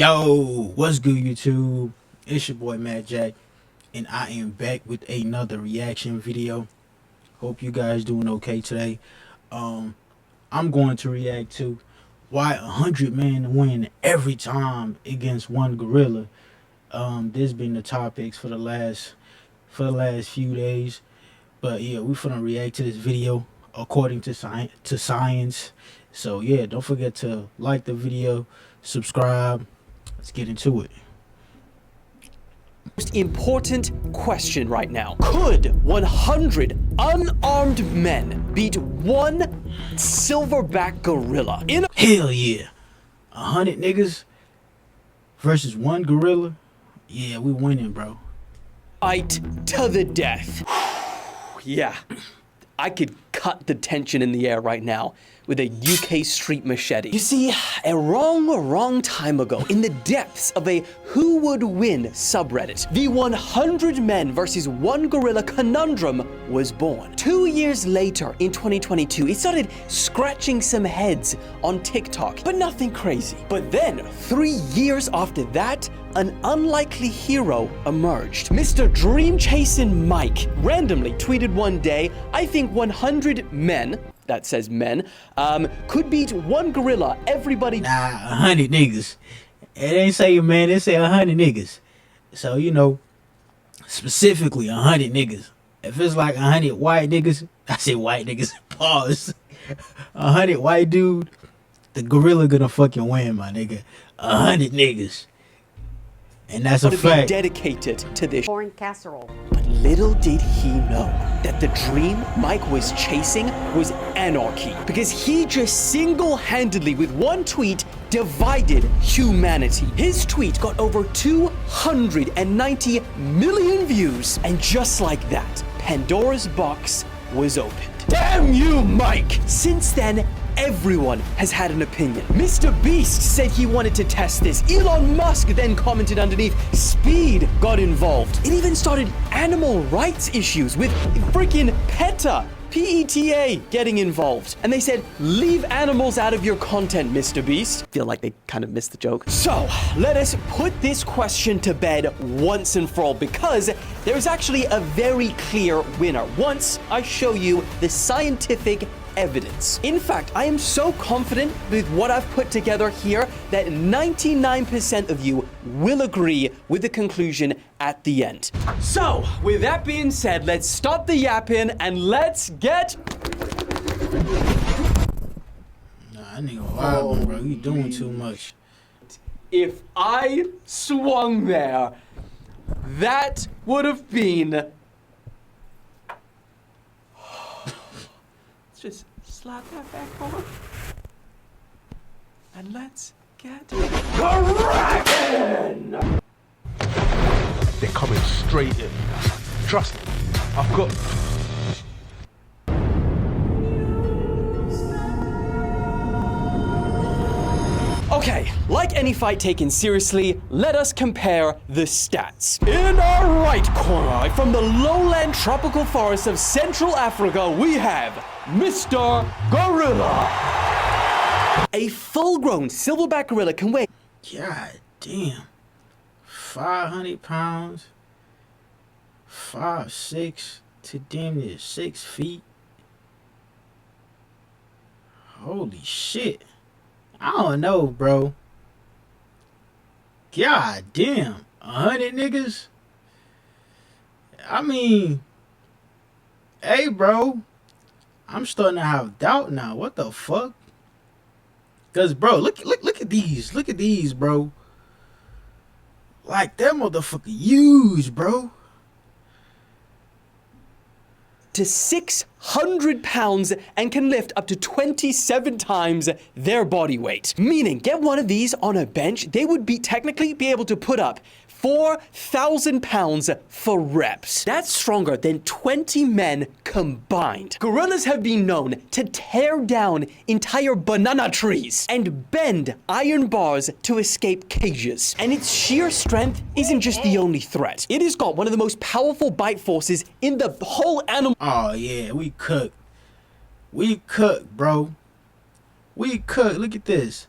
Yo, what's good, YouTube? It's your boy Matt Jack, and I am back with another reaction video. Hope you guys doing okay today. I'm going to react to why 100 men win every time against one gorilla. This been the topics for the last few days, but yeah, we finna react to this video according to science. So yeah, don't forget to like the video, subscribe. Let's get into it. Most important question right now. Could 100 unarmed men beat one silverback gorilla in a Hell yeah. 100 niggas versus one gorilla? Yeah, we winning, bro. fight to the death? Yeah, I could cut the tension in the air right now with a UK street machete. You see, a wrong time ago, in the depths of a who would win subreddit, the 100 men versus one gorilla conundrum was born. 2 years later, in 2022, it started scratching some heads on TikTok, but nothing crazy. But then, 3 years after that, an unlikely hero emerged. Mr. Dream Chasing Mike randomly tweeted one day, I think 100 men, that says men, could beat one gorilla. Everybody. Nah, 100 niggas. It ain't say man, it say 100 niggas. So, you know, specifically 100 niggas. If it's like 100 white niggas, I say white niggas, pause. 100 white dude, the gorilla gonna fucking win, my nigga. 100 niggas. And that's a fact. Dedicated to this Foreign casserole. But little did he know that the dream Mike was chasing was anarchy, because he just single-handedly, with one tweet, divided humanity. His tweet got over 290 million views, and just like that, Pandora's box was opened. Damn you, Mike! Since then, everyone has had an opinion. Mr. Beast said he wanted to test this. Elon Musk then commented underneath. Speed got involved. It even started animal rights issues with freaking PETA, PETA getting involved. And they said, leave animals out of your content, Mr. Beast. Feel like they kind of missed the joke. So, let us put this question to bed once and for all, because there's actually a very clear winner once I show you the scientific evidence. In fact, I am so confident with what I've put together here that 99% of you will agree with the conclusion at the end. So, with that being said, let's stop the yapping and let's get... Nah, that nigga wild, bro. You doing too much. If I swung there, that would have been... Just slap that back over. And let's get cracking! They're coming straight in. Trust me, I've got... Okay, like any fight taken seriously, let us compare the stats. In our right corner, from the lowland tropical forests of Central Africa, we have Mr. Gorilla. A full-grown silverback gorilla can weigh... God damn. 500 pounds. 5'6" to damn near 6 feet. Holy shit. I don't know, bro. God damn. 100 niggas? I mean, hey, bro. I'm starting to have doubt now. What the fuck? Cause, bro, look at these. Look at these, bro. Like, that motherfucker huge, bro. to 600 pounds and can lift up to 27 times their body weight. Meaning, get one of these on a bench, they would technically be able to put up 4,000 pounds for reps. That's stronger than 20 men combined. Gorillas have been known to tear down entire banana trees and bend iron bars to escape cages. And its sheer strength isn't just the only threat. It has got one of the most powerful bite forces in the whole animal. Oh yeah, we cooked. We cooked, bro. We cooked. Look at this.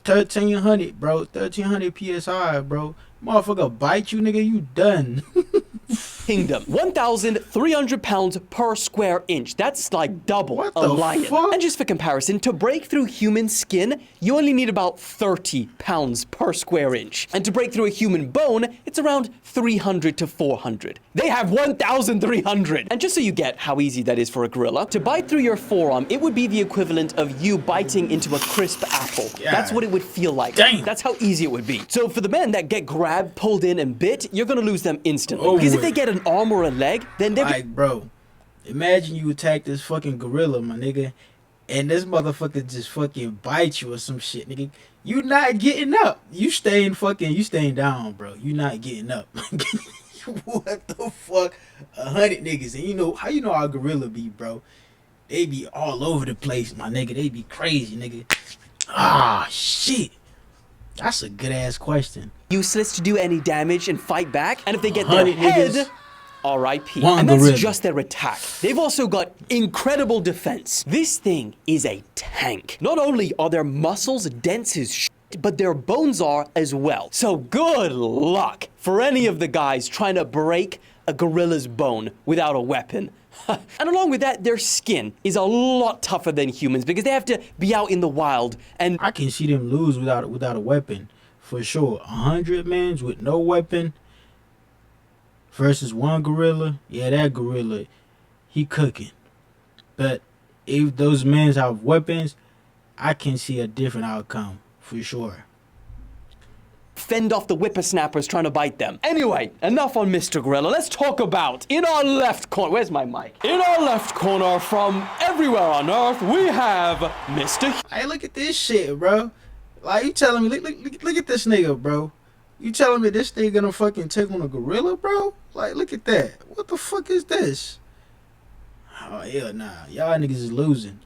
1300, bro. 1300 psi, bro. Motherfucker bite you, nigga. You done. Kingdom. 1,300 pounds per square inch. That's like double What a the lion. fuck? And just for comparison, to break through human skin, you only need about 30 pounds per square inch. And to break through a human bone, it's around 300 to 400. They have 1,300. And just so you get how easy that is for a gorilla, to bite through your forearm, it would be the equivalent of you biting into a crisp apple. That's what it would feel like. Damn. That's how easy it would be. So for the men that get grabbed, pulled in, and bit, you're gonna lose them instantly. Over Because if with. they get an arm or a leg, then they're Like, bro, imagine you attack this fucking gorilla, my nigga, and this motherfucker just fucking bite you or some shit, nigga. You not getting up. You staying down, bro. You not getting up. What the fuck? 100 niggas. And you know how gorilla be, bro? They be all over the place, my nigga. They be crazy, nigga. Ah, shit. That's a good ass question. useless to do any damage and fight back. And if they get their 100 head, niggas. R.I.P. One And that's gorilla. just their attack. They've also got incredible defense. This thing is a tank. Not only are their muscles dense as shit, but their bones are as well. So good luck for any of the guys trying to break a gorilla's bone without a weapon. And along with that, their skin is a lot tougher than humans because they have to be out in the wild and I can see them lose without a weapon, for sure. 100 mans with no weapon versus one gorilla. Yeah, that gorilla, he cooking. But if those mans have weapons, I can see a different outcome, for sure. fend off the whippersnappers trying to bite them. Anyway, enough on Mr. Gorilla. Let's talk about in our left corner. Where's my mic? In our left corner from everywhere on Earth, we have Mr. Hey, look at this shit, bro. Like, you telling me, look at this nigga, bro. You telling me this nigga gonna fucking take on a gorilla, bro? Like, look at that. What the fuck is this? Oh, hell nah. Y'all niggas is losing.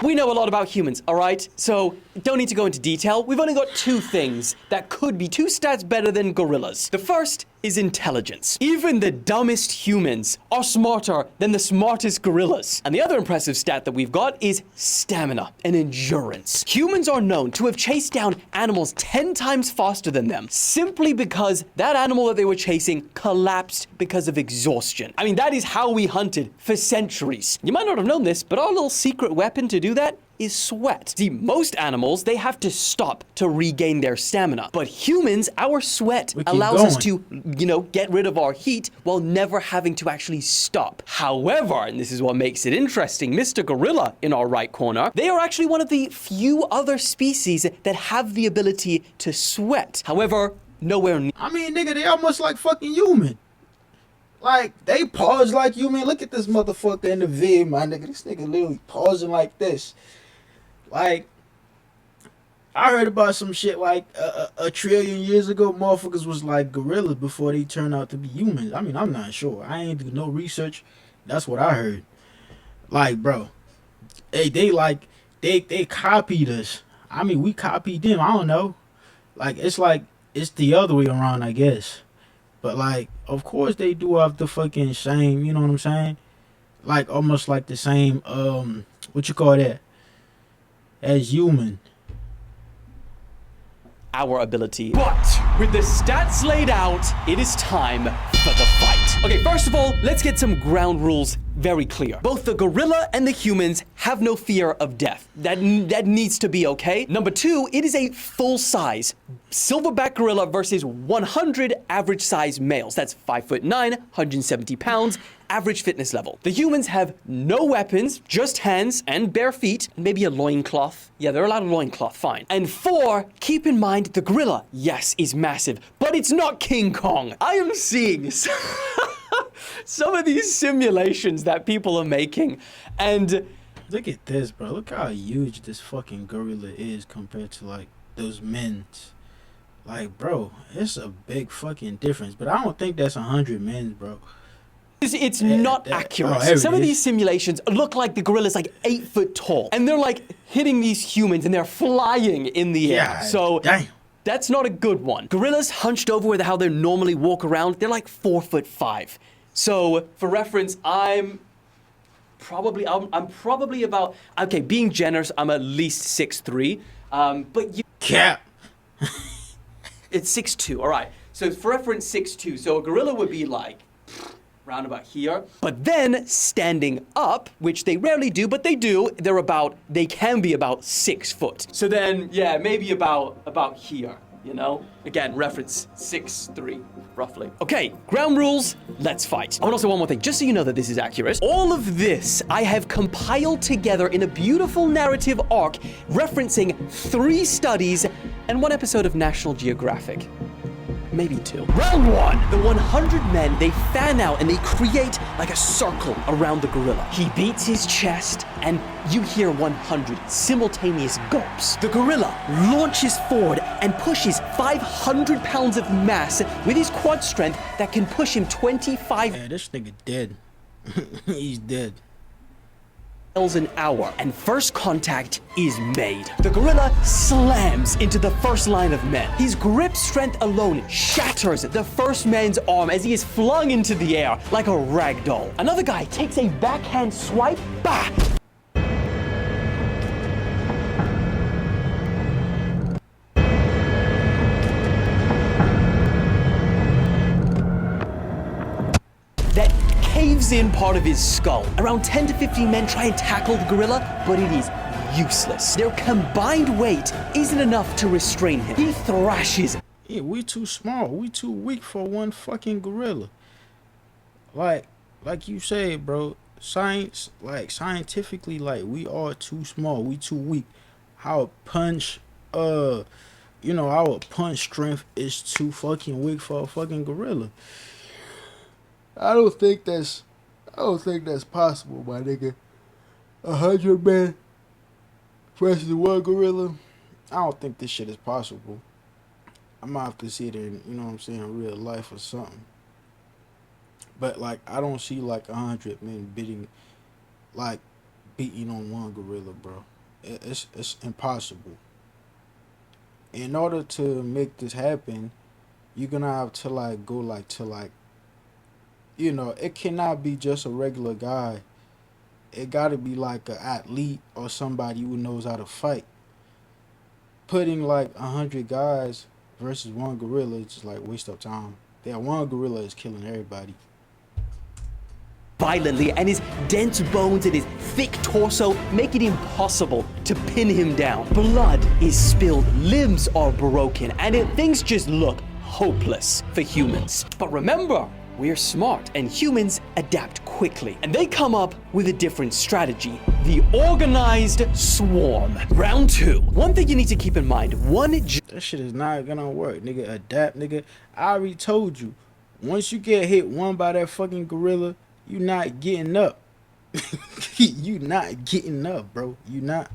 We know a lot about humans, all right? So, don't need to go into detail. We've only got two things that could be two stats better than gorillas. The first is intelligence. Even the dumbest humans are smarter than the smartest gorillas. And the other impressive stat that we've got is stamina and endurance. Humans are known to have chased down animals 10 times faster than them, simply because that animal that they were chasing collapsed because of exhaustion. I mean, that is how we hunted for centuries. You might not have known this, but our little secret weapon to do that is sweat. See, most animals, they have to stop to regain their stamina. But humans, our sweat We keep allows us going. to, get rid of our heat while never having to actually stop. However, and this is what makes it interesting, Mr. Gorilla in our right corner, they are actually one of the few other species that have the ability to sweat. However, nowhere near. I mean, nigga, they almost like fucking human. Like, they pause like human. Look at this motherfucker in the vid, my nigga. This nigga literally pausing like this. Like, I heard about some shit like a trillion years ago, motherfuckers was like gorillas before they turned out to be humans. I mean, I'm not sure. I ain't do no research. That's what I heard. Like, bro, they copied us. I mean, we copied them. I don't know. Like, it's the other way around, I guess. But like, of course they do have the fucking same, you know what I'm saying? Like, almost like the same, what you call that? As human. Our ability. But with the stats laid out, it is time for the fight. Okay, first of all, let's get some ground rules very clear. Both the gorilla and the humans have no fear of death. That needs to be okay. Number two, it is a full-size silverback gorilla versus 100 average size males. That's 5'9", 170 pounds, average fitness level. The humans have no weapons, just hands and bare feet, and maybe a loincloth. Yeah, they're allowed a loincloth, fine. And four, keep in mind the gorilla, yes, is massive, but it's not King Kong. I am seeing some of these simulations that people are making, and Look at this, bro. Look how huge this fucking gorilla is compared to like those men's. Like, bro, it's a big fucking difference. But I don't think that's 100 men's, bro. it's not oh, accurate. there it Some of is. these simulations look like the gorilla's like 8 foot tall, and they're like hitting these humans and they're flying in the air. Yeah, So damn. that's not a good one. Gorillas hunched over with how they normally walk around, they're like 4'5". So for reference, I'm probably about, okay, being generous, I'm at least 6'3". But you... Cap. It's 6'2", all right. So for reference, 6'2". So a gorilla would be like round about here. But then standing up, which they rarely do, but they do, they can be about 6 foot. So then, yeah, maybe about here, you know? Again, reference 6'3", roughly. Okay, ground rules, let's fight. Oh, and also one more thing, just so you know that this is accurate. All of this I have compiled together in a beautiful narrative arc referencing 3 studies and 1 episode of National Geographic. Maybe 2. Round 1. The 100 men, they fan out and they create like a circle around the gorilla. He beats his chest and you hear 100 simultaneous gulps. The gorilla launches forward and pushes 500 pounds of mass with his quad strength that can push him 25 Yeah, this nigga dead. He's dead. miles an hour, and first contact is made. The gorilla slams into the first line of men. His grip strength alone shatters the first man's arm as he is flung into the air like a rag doll. Another guy takes a backhand swipe, bah! That caves in part of his skull. Around 10 to 15 men try and tackle the gorilla, but it is useless. Their combined weight isn't enough to restrain him. He thrashes. Yeah, we too small. We too weak for one fucking gorilla. Like you said, bro. Scientifically, like, we are too small. We too weak. Our punch, our punch strength is too fucking weak for a fucking gorilla. I don't think that's possible, my nigga. 100 men versus 1 gorilla. I don't think this shit is possible. I might have to see it in, real life or something. But like, I don't see like 100 men beating on 1 gorilla, bro. It's impossible. In order to make this happen, you're gonna have to it cannot be just a regular guy. It gotta be like an athlete or somebody who knows how to fight. Putting like 100 guys versus 1 gorilla is just like waste of time. That 1 gorilla is killing everybody. Violently, and his dense bones and his thick torso make it impossible to pin him down. Blood is spilled, limbs are broken, and things just look hopeless for humans. But remember, we're smart, and humans adapt quickly. And they come up with a different strategy. The organized swarm. Round 2. One thing you need to keep in mind, that shit is not gonna work, nigga. Adapt, nigga. I already told you. Once you get hit one by that fucking gorilla, you not getting up. You not getting up, bro. You not.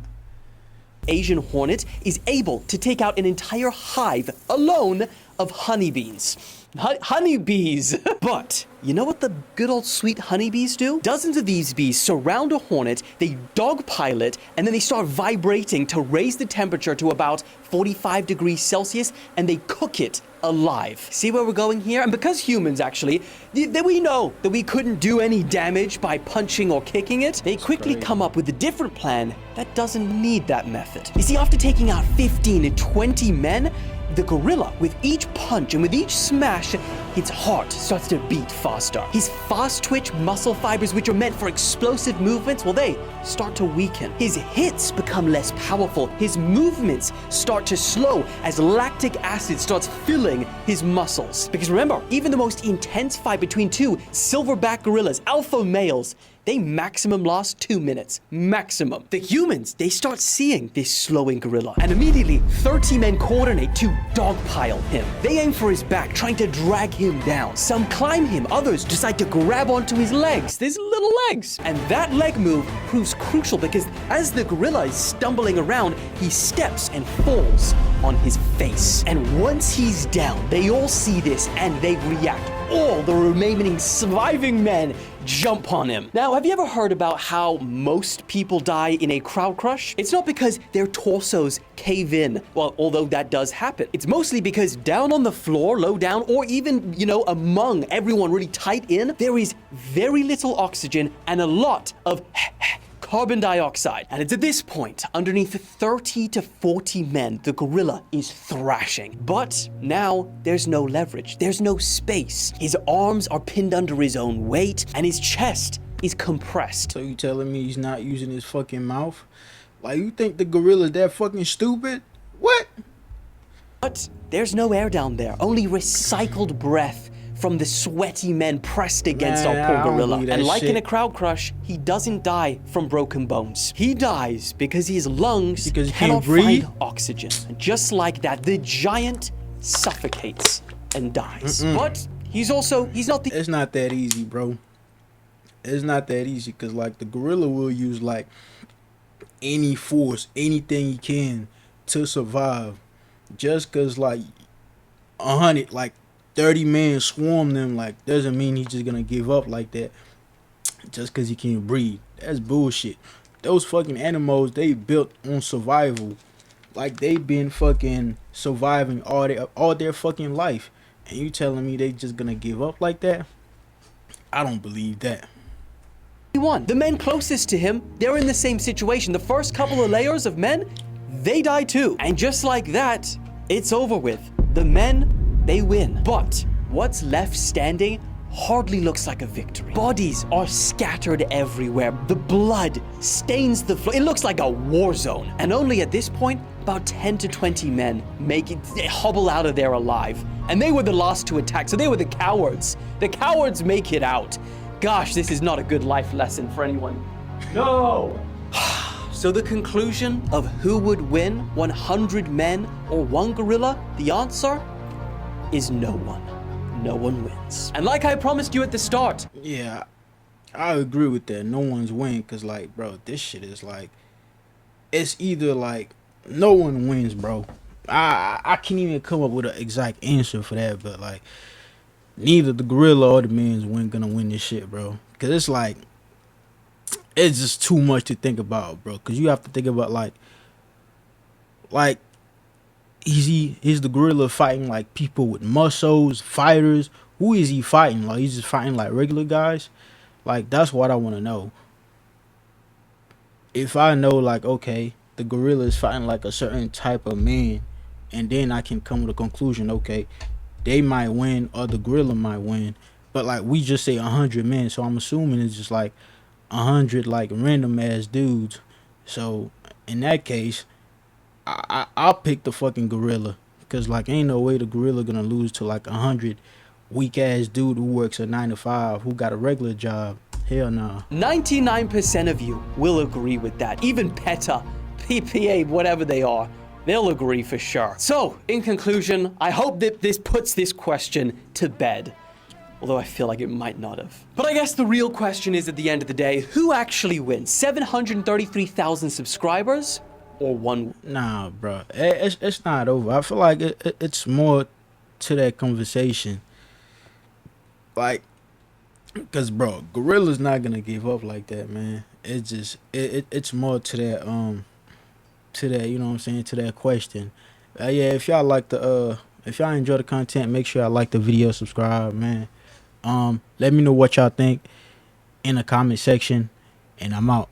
Asian hornet is able to take out an entire hive alone of honeybees. Honeybees. But you know what the good old sweet honeybees do? Dozens of these bees surround a hornet, they dogpile it, and then they start vibrating to raise the temperature to about 45 degrees Celsius, and they cook it alive. See where we're going here? And because humans actually, we know that we couldn't do any damage by punching or kicking it, they quickly come up with a different plan that doesn't need that method. You see, after taking out 15 to 20 men, the gorilla, with each punch and with each smash, its heart starts to beat faster. His fast twitch muscle fibers, which are meant for explosive movements, well, they start to weaken. His hits become less powerful. His movements start to slow as lactic acid starts filling his muscles. Because remember, even the most intense fight between 2 silverback gorillas, alpha males, they maximum last 2 minutes. Maximum. The humans, they start seeing this slowing gorilla, and immediately 30 men coordinate to dogpile him. They aim for his back, trying to drag him down. Some climb him, others decide to grab onto his legs, his little legs. And that leg move proves crucial because as the gorilla is stumbling around, he steps and falls on his face. And once he's down, they all see this and they react. All the remaining surviving men jump on him. Now, have you ever heard about how most people die in a crowd crush? It's not because their torsos cave in, well, although that does happen. It's mostly because down on the floor, low down, or even, among everyone really tight in, there is very little oxygen and a lot of carbon dioxide. And it's at this point, underneath 30 to 40 men, the gorilla is thrashing. But now there's no leverage. There's no space. His arms are pinned under his own weight, and his chest is compressed. So you telling me he's not using his fucking mouth? Like, you think the gorilla's that fucking stupid? What? But there's no air down there, only recycled breath from the sweaty men pressed against Man, our I poor don't gorilla. believe that And like in shit. a crowd crush, he doesn't die from broken bones. He dies because his lungs Because he cannot can't breathe? find oxygen. And just like that, the giant suffocates and dies. But he's not the It's not that easy, bro. It's not that easy, because like the gorilla will use like any force, anything he can to survive. Just because like 100, like 30 men swarm them, like doesn't mean he's just gonna give up like that just because he can't breathe. That's bullshit. Those fucking animals, they built on survival. Like they been fucking surviving all their fucking life, and you telling me they just gonna give up like that? I don't believe that. one. The men closest to him, they're in the same situation. The first couple of layers of men, they die too. And just like that, it's over with. The men, they win. But what's left standing hardly looks like a victory. Bodies are scattered everywhere. The blood stains the floor. It looks like a war zone. And only at this point, about 10 to 20 men they hobble out of there alive. And they were the last to attack, so they were the cowards. The cowards make it out. Gosh, this is not a good life lesson for anyone. No! So the conclusion of who would win, 100 men or one gorilla, the answer is no one. No one wins. And like I promised you at the start, Yeah, I agree with that. No one's win, because like, bro, this shit is like, it's either like no one wins, bro. I can't even come up with an exact answer for that, but like neither the gorilla or the men's gonna win this shit, bro. Because it's like, it's just too much to think about, bro. Because you have to think about like is the gorilla fighting like people with muscles, fighters? Who is he fighting? Like he's just fighting like regular guys? Like that's what I want to know. If I know like, okay, the gorilla is fighting like a certain type of man, and then I can come to the conclusion, okay, they might win or the gorilla might win. But like we just say 100 men, so I'm assuming it's just like 100 like random ass dudes. So in that case, I'll pick the fucking gorilla, because like ain't no way the gorilla gonna lose to like 100 weak ass dude who works a 9 to 5 who got a regular job. Hell nah. 99% of you will agree with that. Even PETA, PPA, whatever they are, they'll agree for sure. So, in conclusion, I hope that this puts this question to bed. Although I feel like it might not have. But I guess the real question is, at the end of the day, who actually wins? 733,000 subscribers or one? Nah, bro. It's not over. I feel like it's more to that conversation. Like, because, bro, gorilla's not going to give up like that, man. It's just, it's more to that, you know what I'm saying, to that question. Yeah, if y'all like if y'all enjoy the content, make sure y'all like the video, subscribe, man. Let me know what y'all think in the comment section, and I'm out.